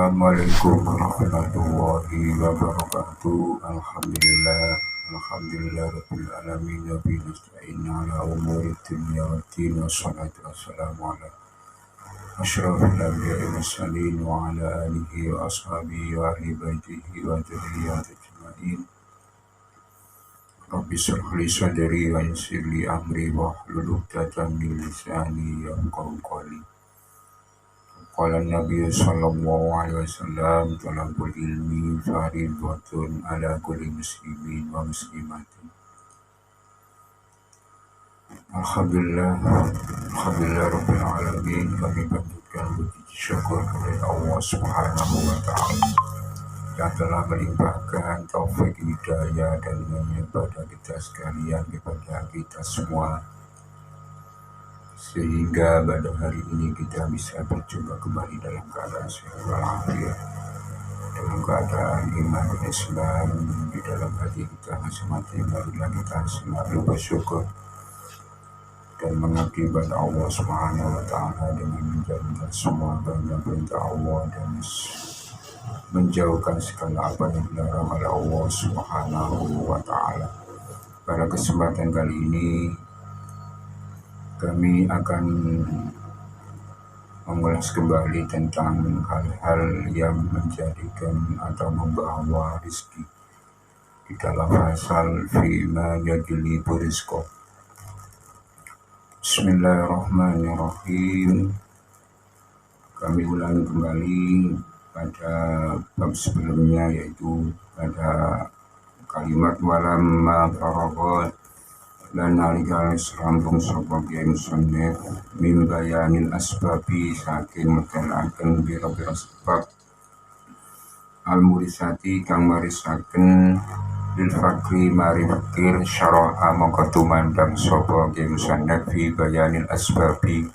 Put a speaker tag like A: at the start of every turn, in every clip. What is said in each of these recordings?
A: Assalamualaikum warahmatullahi wabarakatuh. Alhamdulillah rabbil alamin wa bihi nasta'in ala umuri dunya waddin wassalatu wassalamu ala asyrafil anbiya'i mursalin wa ala alihi wa ashabihi wa ahli baitihi wa dzurriyyatihi ajma'in. Rabbi shrah li sadri wa yassir li amri wa hlul 'uqdatam min lisani yafqahu qawli. Qala Nabi sallallahu alaihi wasallam, talabul ilmi faridatun ala kulli muslimin wa muslimatin. Alhamdulillah rabbil alamin. Kami panjatkan puji syukur kepada Allah Subhanahu wa taala yang telah melimpahkan taufik hidayah dan kepada kita sekalian, kepada kita semua, sehingga pada hari ini kita bisa berjumpa kembali dalam keadaan sehat walafiat, dalam keadaan iman dan Islam di dalam hati kita masing-masing. Marilah kita selalu bersyukur dan mengabdi pada Allah Subhanahu wa taala dengan menjalankan semua perintah Allah dan menjauhkan segala apa yang dilarang oleh Allah Subhanahu wa taala. Pada kesempatan kali ini kami akan mengulas kembali tentang hal-hal yang menjadikan atau membawa rezeki di dalam pasal fima yajlibu rizqa. Bismillahirrahmanirrahim. Kami ulangi kembali pada bab sebelumnya, yaitu pada kalimat walamma faragat dan nalika serampung sapa kiai musannif min bayanil asbabi saking metelaken pira-pira sebab al murisati kang marisaken lil fakri mari fakir syara'a mongko tumandang sapa kiai musannif fi bayanil asbabi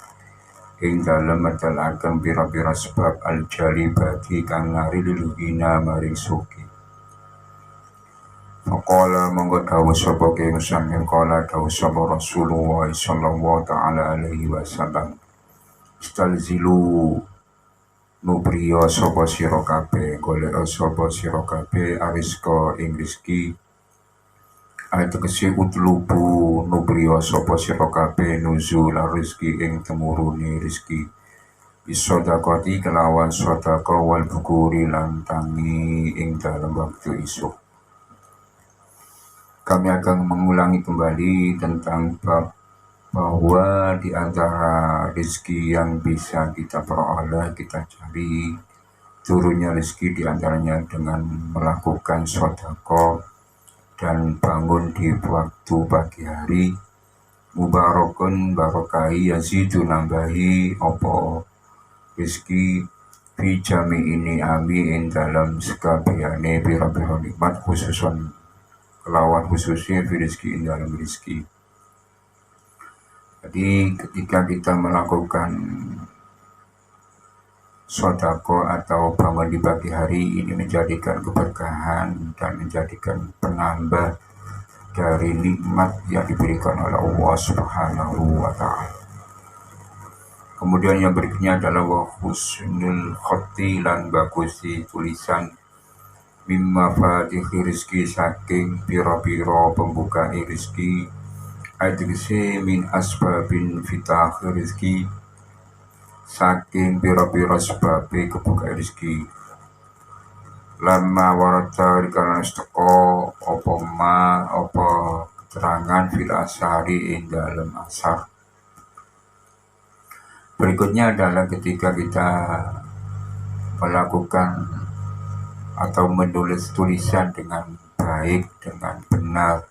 A: ing dalem metelaken pira-pira sebab al jalibati kang ngari lilugina maring suki. Faqala monggo dawuh sapa kiai musannif, qala dawuh sapa Rasulullah sallallahu ta'ala alaihi wasallam, istalzilu nubriya sapa sira kabeh, golek sapa sira kabeh ariska ing rezeki. Tegese utlubu nubriya sapa sira kabeh nuzul rezeki ing temurune rezeki. Bisodakoti kelawan sedekah wal bukuri lan tangi ing dalam waktu isuk. Kami akan mengulangi kembali tentang bab bahwa di antara rezeki yang bisa kita peroleh, kita cari turunnya rezeki di antaranya dengan melakukan sedekah dan bangun di waktu pagi hari. Mubarakun barokai yazidu nambahi opo rezeki fi jami ini ami ing dalam sekabehane pira-pira nikmat, khususon kelawan khususnya rezeki dalam rezeki. Jadi ketika kita melakukan sedekah atau bangun di pagi hari, ini menjadikan keberkahan dan menjadikan penambah dari nikmat yang diberikan oleh Allah Subhanahu wa taala. Kemudian yang berikutnya adalah wa husnul khatti lan bagusi tulisan mimma fatihi rizki saking pira-pira pembuka rizki. Adrisi min asbabin fitah rizki saking pira-pira sebab kebuka rizki. Lama warata dikarenakan isteko apa keterangan fil asari ing dalam asar. Berikutnya adalah ketika kita melakukan atau menulis tulisan dengan baik, dengan benar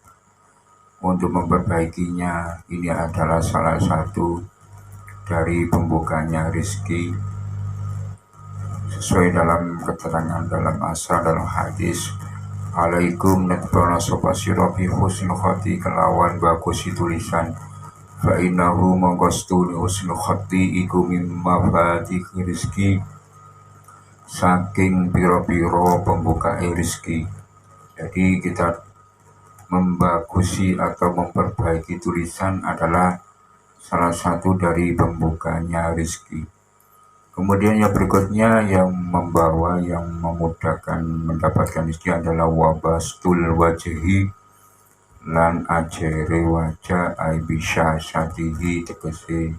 A: untuk memperbaikinya. Ini adalah salah satu dari pembukanya rezeki sesuai dalam keterangan dalam asar dalam hadis, alaikum natbana sopa sirafi husnul khati kelawan bagusi tulisan, fa innahu mongkostuni husnul khati iku mimma fatih rizki saking piro-piro pembuka rezeki. Jadi kita membagusi atau memperbaiki tulisan adalah salah satu dari pembukanya rezeki. Kemudian yang berikutnya yang memudahkan mendapatkan rezeki adalah wabastul wajhi lan ajere wajah ai bisa satihi tegese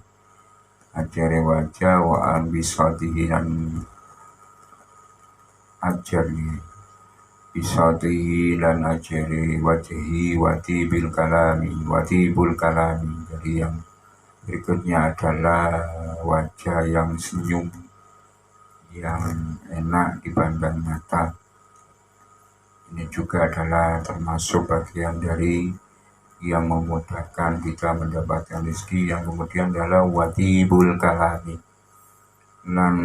A: ajere wajah wa ambisatihi lan ajari bisatihi lan ajere wajhi wati bul kalami. Jadi yang berikutnya adalah wajah yang senyum, yang enak dipandang mata. Ini juga adalah termasuk bagian dari yang memudahkan kita mendapatkan rezeki. Yang kemudian adalah watibul kalami, lan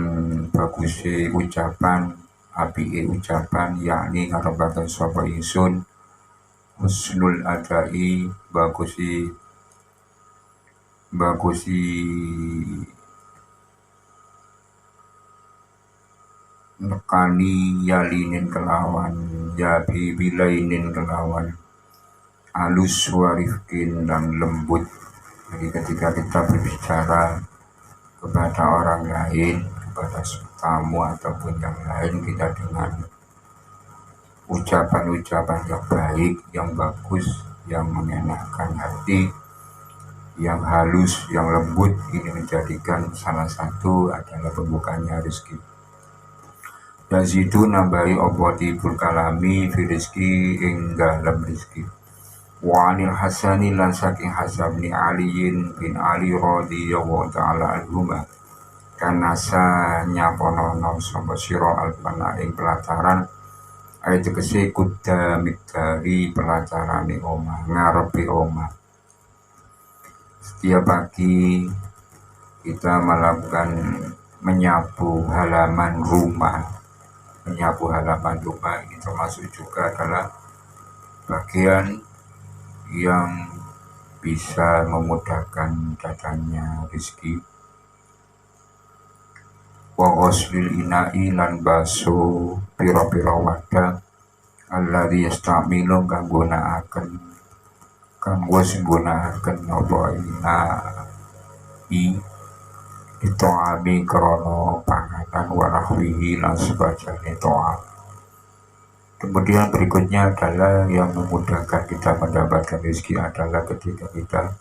A: bagusi ucapan, apike ucapan, yakni karebatan sapa ingsun husnul adai, bagusi nekani yalinin kelawan bilainin kelawan halus warifkin dan lembut. Jadi ketika kita berbicara kepada orang lain, kepada tamu ataupun yang lain, kita dengan ucapan-ucapan yang baik, yang bagus, yang menyenangkan hati, yang halus, yang lembut, ini menjadikan salah satu adalah pembukanya rezeki. Dan situ nambahi obotibul kalami fi rizki ing dalam rizki. Wa anil Hasani lan saking Hasan bin Aliin bin Ali radhiyallahu ta'ala anhuma kanasa nyaponono sapa sira alfana ing pelataran ayat tegese kuda mikdari pelatarane omah ngarepe omah. Setiap pagi kita melakukan menyapu halaman rumah ini termasuk juga adalah bagian yang bisa memudahkan datangnya rezeki. Wa ghuslil ina'i lan baso pira-pira wadah alladzi yastamilu kanggo gunakaken apa ina'i itu ami krono panganan warahwihi lan sebagainya toa. Kemudian berikutnya adalah yang memudahkan kita mendapatkan rezeki adalah ketika kita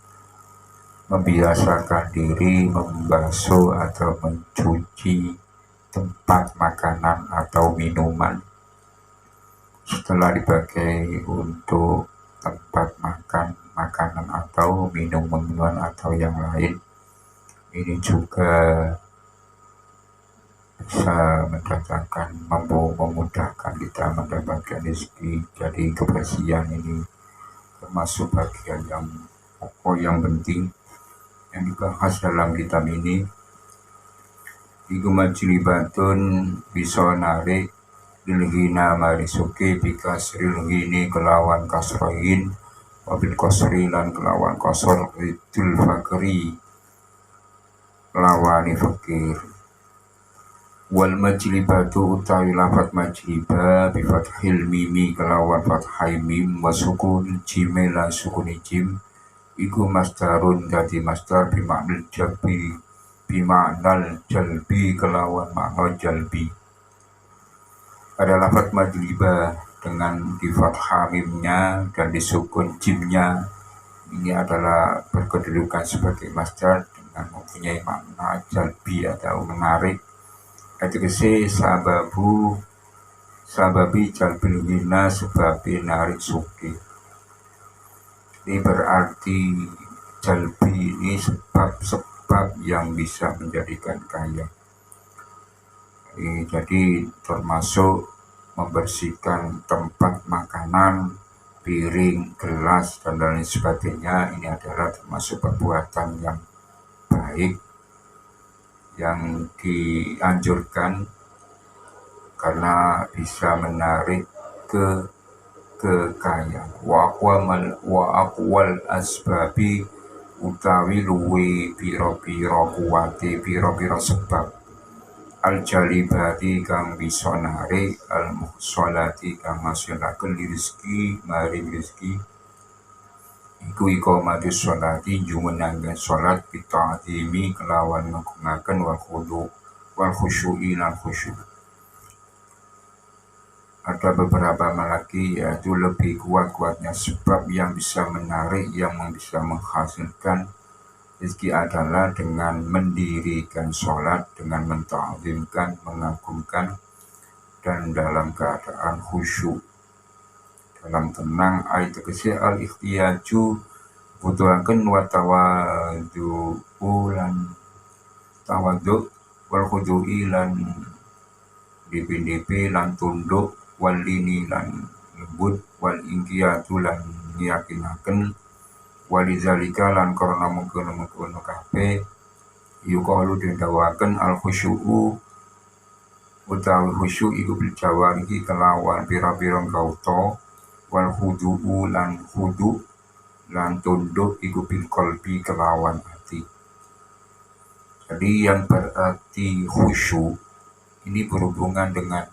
A: membiasakan diri membasuh atau mencuci tempat makanan atau minuman setelah dipakai untuk tempat makanan atau minuman atau yang lain. Ini juga bisa memudahkan kita mendapatkan rezeki. Jadi kebersihan ini termasuk bagian yang pokok, yang penting yang dibahas dalam kitab ini. Iku majlibatun bisa narik lilghina marisuke bikasril ghini kelawan kasrohin wabil kosri lan kelawan kosor idul fakri lawani fakir. Wal majlibatu utawi lafat majliba bi fathil mimi kelawan fathai mim wa sukun jim lan sukun jim iku masdarun dadi masdar bi maknal jalbi kelawan makna jalbi. Ada lafat majliba dengan di fathah mimnya dan di sukun jimnya, ini adalah berkedudukan sebagai masdar dengan mempunyai makna jalbi atau menarik. Adikasi sababi jalbil hina sebabi narik suki. Ini berarti jalbi ini sebab yang bisa menjadikan kaya. Jadi termasuk membersihkan tempat makanan, piring, gelas, dan lain sebagainya. Ini adalah termasuk perbuatan yang baik yang dianjurkan karena bisa menarik kekayaan. Wa aqwal asbabi utawi luwi pira-pira kuwate pira-pira sebab al-jalibati kang bisa narik al-muhsolati kang ngasilaken rezeki maring rezeki iku iqamatus sholati jumenangkan sholat bita'zimi kelawan ngagungaken wal wal khusyu'i lan khusyuk. Ada beberapa lagi yaitu lebih kuat-kuatnya sebab yang bisa menarik, yang bisa menghasilkan rezeki adalah dengan mendirikan sholat, dengan menta'zimkan, mengagungkan, dan dalam keadaan khusyuk, dalam tenang. Ayat tegese al-ikhtiyaju butuhaken wa tawadhu lan tawadhu wal khudu'i lan dipi lan tunduk, wal lini lan lembut, wal ingkiyatu lan yakinaken, walizalika lan karena mengkono kabeh yuqalu dindawaken al khusyu'u utawi khusyuk iku bil jawarihi kelawan pira-pira gauta, wal khudu'u lan khudu' lan tunduk iku bil qalbi kelawan hati. Jadi yang berarti khusyuk ini berhubungan dengan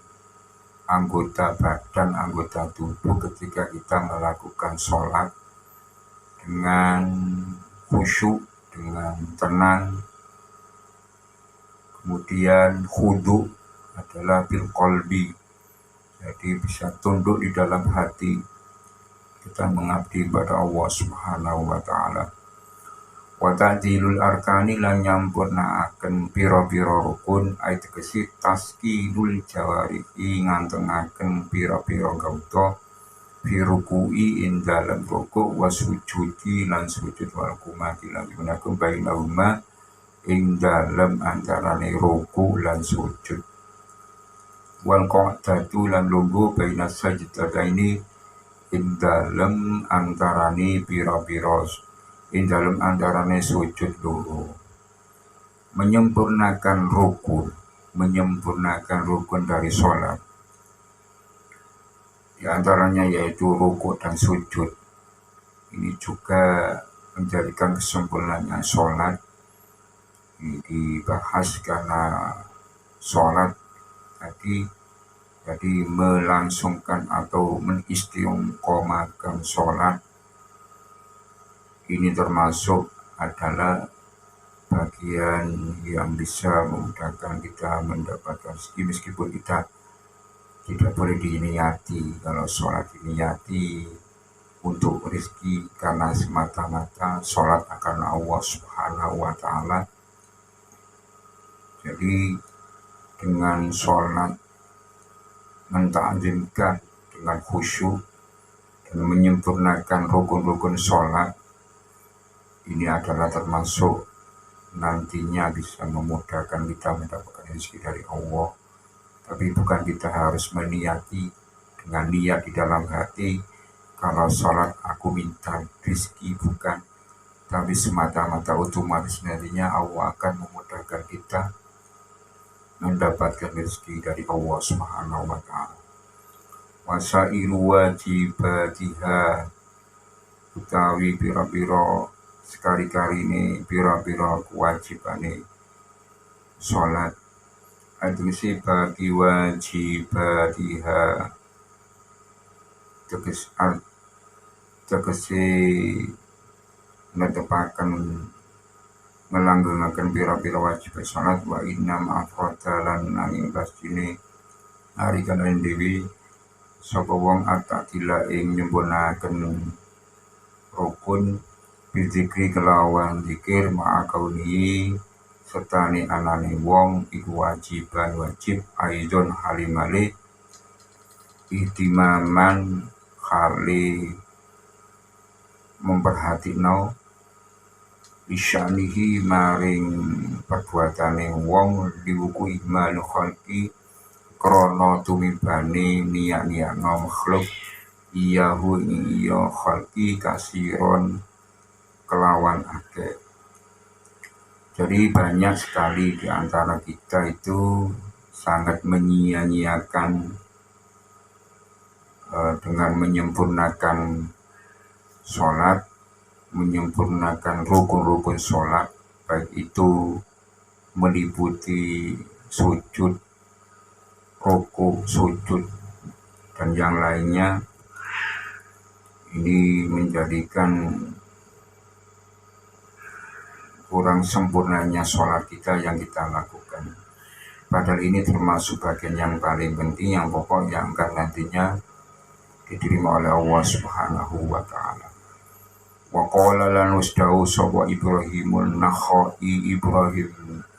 A: anggota badan, anggota tubuh ketika kita melakukan sholat dengan khusyuk, dengan tenang. Kemudian khudu adalah bil qalbi, jadi bisa tunduk di dalam hati kita mengabdi pada Allah Subhanahu wa ta'ala. Wa ta'dilul arkani lan nyampurnaaken pira-pira rukun, ayat tegese taskilul jawarihi ngantengaken pira-pira gauta fi ruku'i ing dalem ruku' wa sujudi lan sujud wal qumati lan gunaken bainahuma ing dalem antarane ruku' lan sujud, wal qa'datu lan lungguh baina sajdataini ing dalem antarane pira-pira ing dalam antarane sujud loro. Menyempurnakan rukun dari sholat, di antaranya yaitu rukuk dan sujud. Ini juga menjadikan kesempurnaannya sholat. Ini dibahas karena sholat tadi jadi melangsungkan atau mengistiqomahkan sholat. Ini termasuk adalah bagian yang bisa memudahkan kita mendapatkan rezeki, meskipun kita tidak boleh diniati. Kalau sholat diniati untuk rezeki karena semata-mata sholat akan Allah Subhanahu wa ta'ala. Jadi dengan sholat menta'zimkan, dengan khusyuk dan menyempurnakan rukun-rukun sholat, ini adalah termasuk nantinya bisa memudahkan kita mendapatkan rezeki dari Allah. Tapi bukan kita harus meniati dengan niat di dalam hati, kalau sholat aku minta rezeki, bukan. Tapi semata-mata otomatis nantinya Allah akan memudahkan kita mendapatkan rezeki dari Allah Subhanahu wa ta'ala. Wasailu wajibatiha utawi pira-pira sekali-kali ini pira-pira kewajibane sholat, adrisi bagi wajibatiha tegese netepaken melanggengaken pira-pira wajib sholat. Wa innam afrodalan nanging pastine hari kanan dewi sapa wong atatila ing nyempurnaken rukun bizikri kelawan zikir ma'akauni sertane anane wong iku wajiban wajib aidon halimale ihtimaman khali memperhatikno isyanihi maring perbuatane wong diwuku ihmal khalqi krana tumibane niat-niatno makhluk iyahu iya khalqi kasiron kelawan akeh. Jadi banyak sekali di antara kita itu sangat menyia-nyiakan dengan menyempurnakan sholat, menyempurnakan rukun-rukun sholat, baik itu meliputi sujud, ruku, sujud, dan yang lainnya. Ini menjadikan kurang sempurnanya sholat kita yang kita lakukan. Padahal ini termasuk bagian yang paling penting, yang pokok, yang akan nantinya diterima oleh Allah Subhanahu wa Ta'ala. Wa qala lan wasdau sapa Ibrahim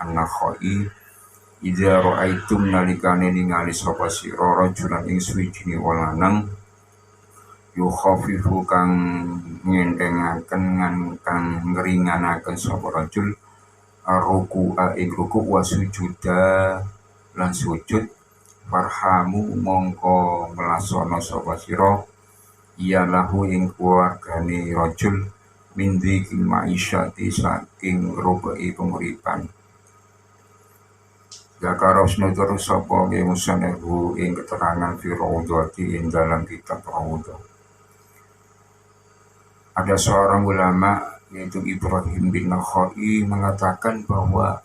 A: an-Nakhai, idza ra'aitum nalikane ningali sapa sira rajulan ing suwijine lanang yukhafifu kang ngentengaken kang ngringanaken sapa rajul ruku ing ruku wa sujuda lan sujud, farhamu mongko melasana sapa sira iya lahu ing keluargane rajul min dzikil ma'isyati saking rubai penguripan. Zakaros nutur sapa ke musanehu ing keterangan fi raudhati ing dalam kitab Raudhah. Ada seorang ulama yaitu Ibrahim bin Nakhai mengatakan bahwa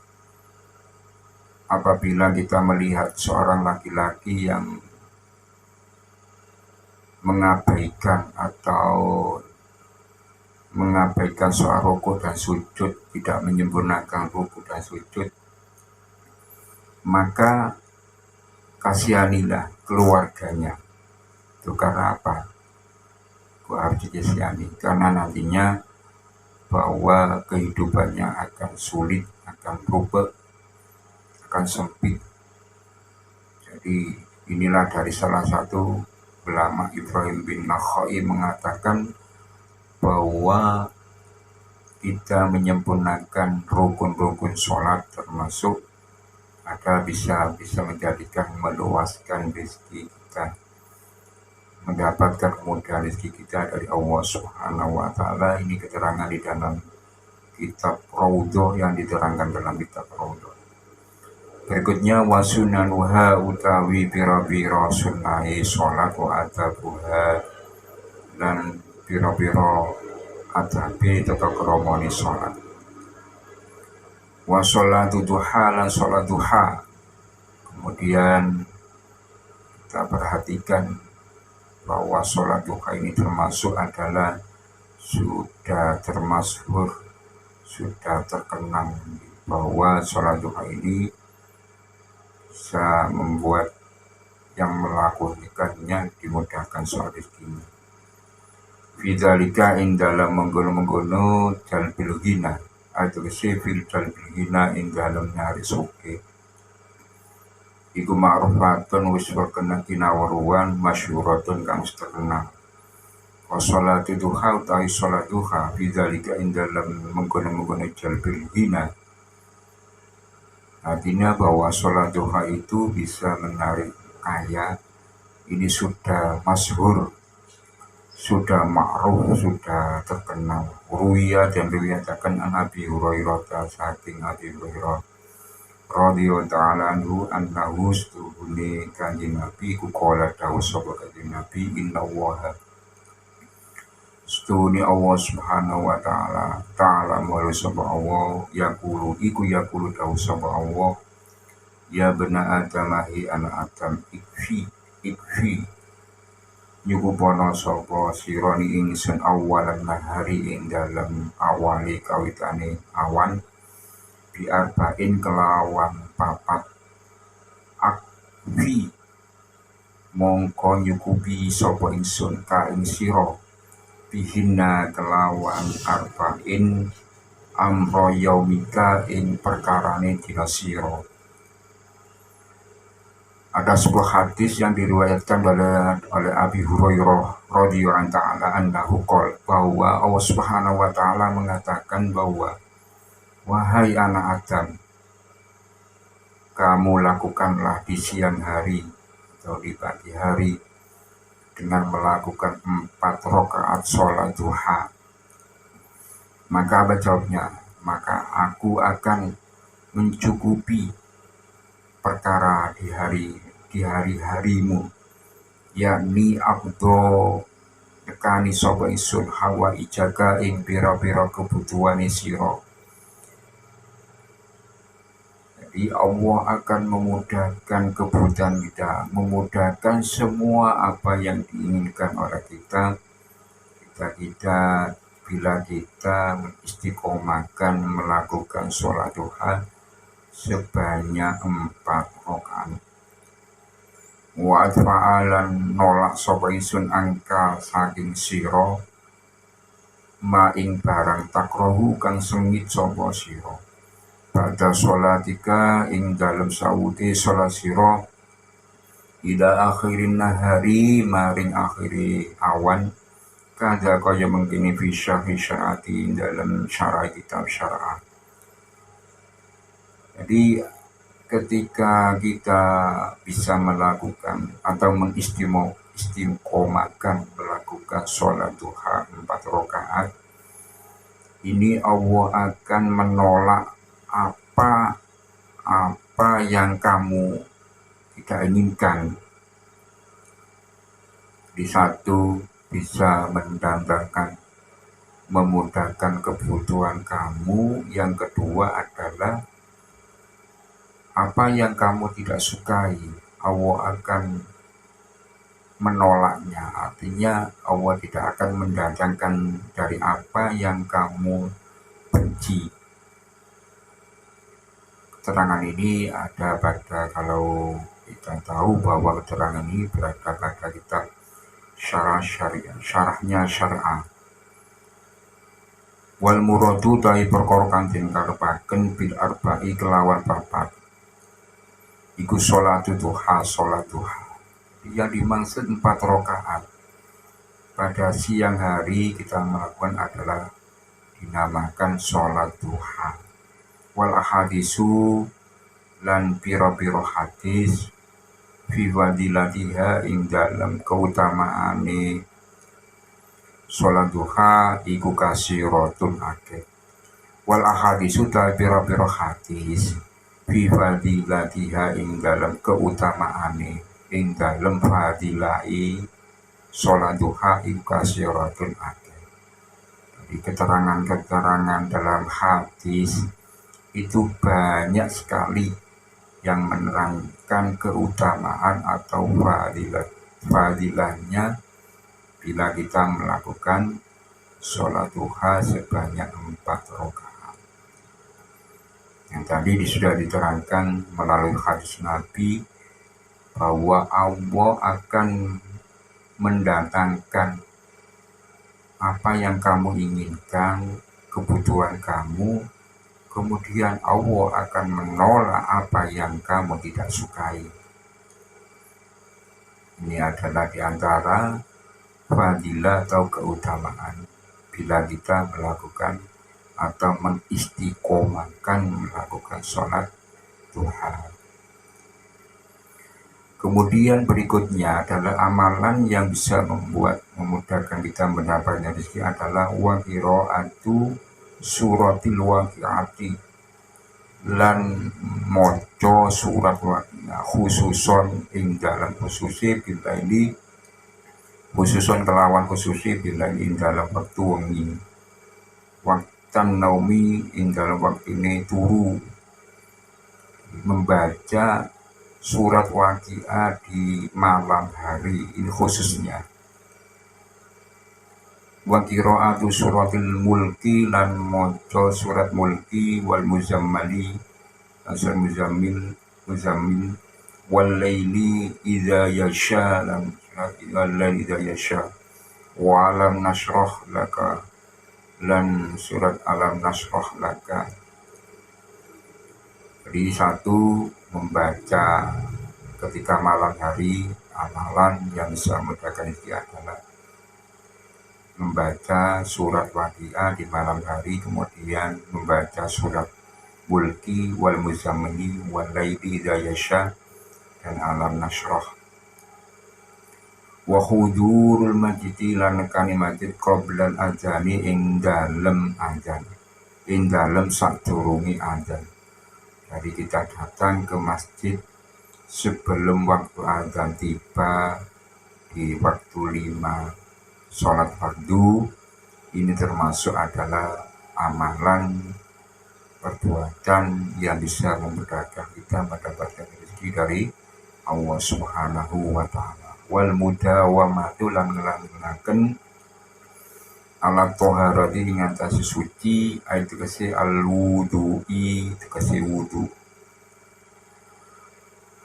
A: apabila kita melihat seorang laki-laki yang mengabaikan soal ruku dan sujud, tidak menyempurnakan ruku dan sujud, maka kasihanilah keluarganya. Itu karena apa? Harus dikasihani, karena nantinya bahwa kehidupannya akan sulit, akan berubah, akan sempit. Jadi inilah dari salah satu ulama Ibrahim bin Nakhai mengatakan bahwa kita menyempurnakan rukun-rukun sholat termasuk agar bisa menjadikan meluaskan rezeki kita, mendapatkan kemudahan rezeki kita dari Allah Subhanahu wa Ta'ala. Ini keterangan di dalam kitab Raudhah, yang diterangkan dalam kitab Raudhah. Berikutnya wasunanuha utawi pira-pira sunnai sholat wa adabuha dan pira-pira adabi atau kromoni sholat. Wa sholatu duha lan sholat duha. Kemudian kita perhatikan bahwa sholat duha ini termasuk adalah sudah termasyhur, sudah terkenang bahwa sholat duha ini bisa membuat yang melakukannya dimudahkan soal rezekinya. Fidzalika ing dalam menggono-menggono jalbil ghina, atau fil jalbil ghina ing dalam nyari soke. Iku ma'rufatun wis berkenang kinawaruan masyhuratun kang terkenal. Wa sholatu duha utawi sholat duha fidzalika ing dalam menggono-menggono jalbil ghina. Artinya bahwa sholat duha itu bisa menarik kaya. Ini sudah masyhur, sudah ma'ruf, sudah terkenal. Ruwiya dan diriwayatkan an Abi Hurairah saking Abi Hurairah radhiyallahu ta'ala anhu annahu stuhuni kanjeng Nabi ku qala dawuh sapa kanjeng Nabi innallaha stuhuni Allah Subhanahu wa ta'ala wa sapa Allah yaqulu dawuh sapa Allah ya bena adamahi anak adam ikfi nyukupono sapa sirani ingsun awalan nahari ing dalam awali kawitane awan biarba'in kelawan papat akfi mongko nyukupi sapa ingsun ka ing sira bihinna kelawan arba'in amro yaumika ing perkarane dina sira. Ada sebuah hadis yang diriwayatkan oleh Abi Hurairah radhiyallahu ta'ala anhu bahwa Allah Subhanahu wa ta'ala mengatakan bahwa wahai anak Adam, kamu lakukanlah di siang hari atau di pagi hari dengan melakukan 4 rakaat sholat duha. Maka apa jawabnya? Maka aku akan mencukupi perkara di hari-harimu, yakni abdo tekani sapa ingsun hawa ijaga ing pira-pira kebutuhane sira. Jadi Allah akan memudahkan kebutuhan kita, memudahkan semua apa yang diinginkan oleh kita bila kita mengistiqomahkan melakukan sholat duha sebanyak 4 rakaat. Wa adfa'alan nolak sapa ingsun angka saking sira ma ing barang takrohu kang sengit sapa sira. Pada sholatika ing dalem sawuti sholat sira ila akhirin nahari maring akhiri awan kada kaya mengkini fi syar'ati dalam syara kitab syara'ah. Jadi ketika kita bisa melakukan atau mengistiqomahkan melakukan sholat duha 4 rakaat, ini Allah akan menolak apa yang kamu tidak inginkan. Di satu bisa mendatangkan memudahkan kebutuhan kamu, yang kedua adalah apa yang kamu tidak sukai, Allah akan menolaknya. Artinya Allah tidak akan mendatangkan dari apa yang kamu benci. Keterangan ini ada pada, kalau kita tahu bahwa keterangan ini berada pada kitab syarahnya syar'ah. Wal muradu ta'i perkara kang den karepaken bil arba'i kelawan papat iku sholatu duha, sholat duha. Yang dimaksud 4 rakaat pada siang hari kita melakukan adalah dinamakan sholat duha. Wal ahadisu lan piro-piro hadis fi wadilatiha ing dalam keutamaane sholat duha iku kasiratun akeh. Wal ahadisu ta piro-piro hadis fi fadilatiha ing dalam keutamaane ing dalam fadilai sholat duha iku kasiratun akeh. Jadi keterangan-keterangan dalam hadis itu banyak sekali yang menerangkan keutamaan atau fadilahnya bila kita melakukan sholat duha sebanyak 4 rakaat. Yang tadi sudah diterangkan melalui hadis Nabi bahwa Allah akan mendatangkan apa yang kamu inginkan, kebutuhan kamu, kemudian Allah akan menolak apa yang kamu tidak sukai. Ini adalah diantara fadilah atau keutamaan bila kita melakukan atau mengistiqomahkan melakukan sholat duha. Kemudian berikutnya adalah amalan yang bisa memudahkan kita mendapatkan rezeki adalah wa qiraatu suratil waqi'ati, lan maca surat waqi'ah khususon ing dalam khususi bila ini khususon kelawan khususi bila ing dalam waktu wengi waktan naumi ing dalam waktu ini turu, membaca surat waqi'ah di malam hari ini khususnya. Wa qiraatu suratil mulki lan maca surat mulki wal muzammali asal muzammil wal laili idza yasha lan wal laili idza yasha wa alam nashrah laka lan surat alam nashrah laka. Jadi satu, membaca ketika malam hari, amalan yang bisa memudahkan itu adalah membaca surat waqi'ah di malam hari, kemudian membaca surat mulki wal muzammili wal laili idza yasha dan alam nashrah. Wa hudurul masjidi lan nekani masjid qoblal azani ing dalem azan, ing dalem sadurunge azan. Jadi kita datang ke masjid sebelum waktu azan tiba di waktu 5 sholat fardu. Ini termasuk adalah amalan perbuatan yang bisa memudahkan kita mendapatkan rezeki dari Allah Subhanahu wa ta'ala. Wal mudawamatu lan ngelanggenaken alat toharati ing atase suci, aitu kese al wudu'i, kese wudu.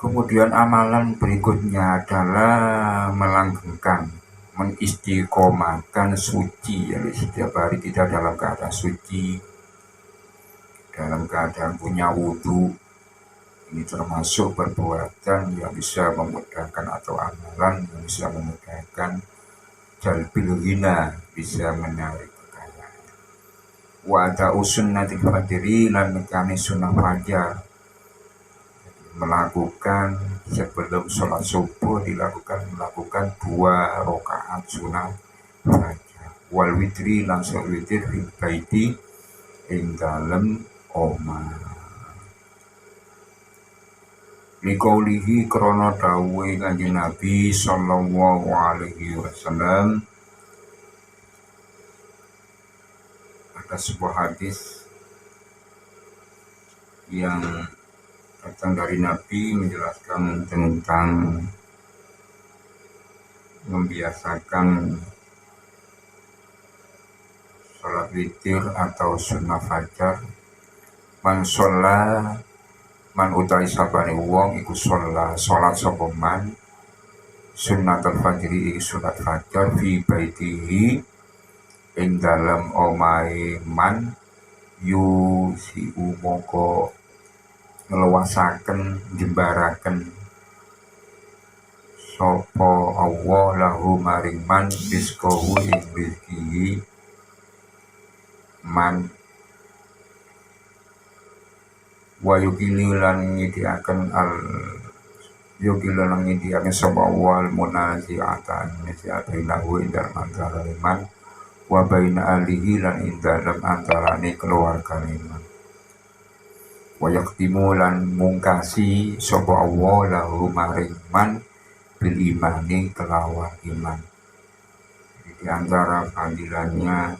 A: Kemudian amalan berikutnya adalah melanggengkan, mengistiqomahkan suci. Jadi setiap hari kita dalam keadaan suci, dalam keadaan punya wudhu. Ini termasuk perbuatan yang bisa memudahkan atau amalan yang bisa memudahkan jalbil ghina, bisa menarik kekayaan. Wa ta'u sunnatil fajri lan nekani sunnah fajar, melakukan sebelum sholat subuh melakukan 2 rakaat sunat fajar. Wal witri lan sholat witir fil baiti ing dalem omah. Liqaulihi krana dawuhe Kanjeng Nabi sallallahu alaihi wasallam, ada sebuah hadis yang datang dari Nabi menjelaskan tentang membiasakan sholat witir atau sunnah fajar. Man utawi sabane wong iku sholat sapa man sunnatul fajri sunat fajar fi baitihi ing dalem omahe man yusiu moko nglewasaken jembaraken sapa Allah lahu maring man rizqahu ing rezeki man wa yukilu lan nyediaken sapa wal munazi'atan lahu ing dalem antarané man wa baina alihi lan ing dalem antarané keluargane man wa yaktimu lan mungkasi sapa Allah lahu maring man bil imani kelawan iman. Di antara fadilahnya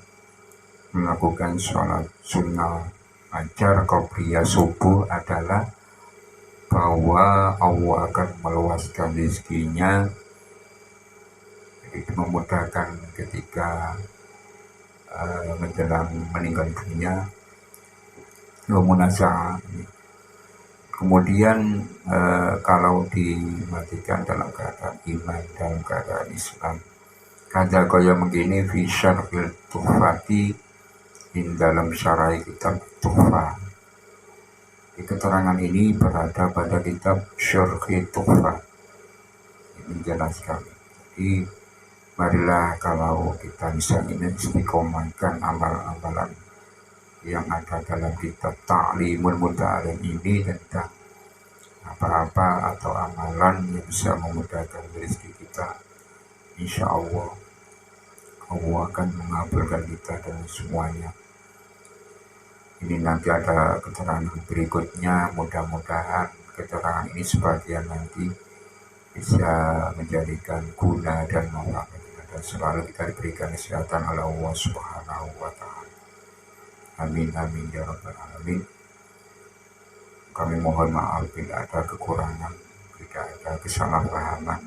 A: melakukan sholat sunnah fajar qobliyah subuh adalah bahwa Allah akan meluaskan rezekinya, jadi memudahkan ketika menjelang meninggal dunia, munazah. Kemudian kalau dimatikan dalam keadaan iman, dalam keadaan Islam, kada kaya begini fi syarhil tuhfati in dalam syarah kitab Tuhfah. Di keterangan ini berada pada kitab Syarhit Tuhfah, menjelaskan. Jadi marilah kalau kita bisa ini istiqomahkan amalan-amalan yang ada dalam kitab Ta'limul Muta'alim ini tentang apa-apa atau amalan yang bisa memudahkan rezeki kita. Insya Allah akan mengabulkan kita dan semuanya. Ini nanti ada keterangan berikutnya, mudah-mudahan keterangan ini sebagian nanti bisa menjadikan guna dan manfaat dan selalu kita diberikan kesehatan oleh Allah Subhanahu wa Ta'ala. Amin amin ya rabbal alamin. Kami mohon maaf bila ada kekurangan, bila ada kesalahpahaman.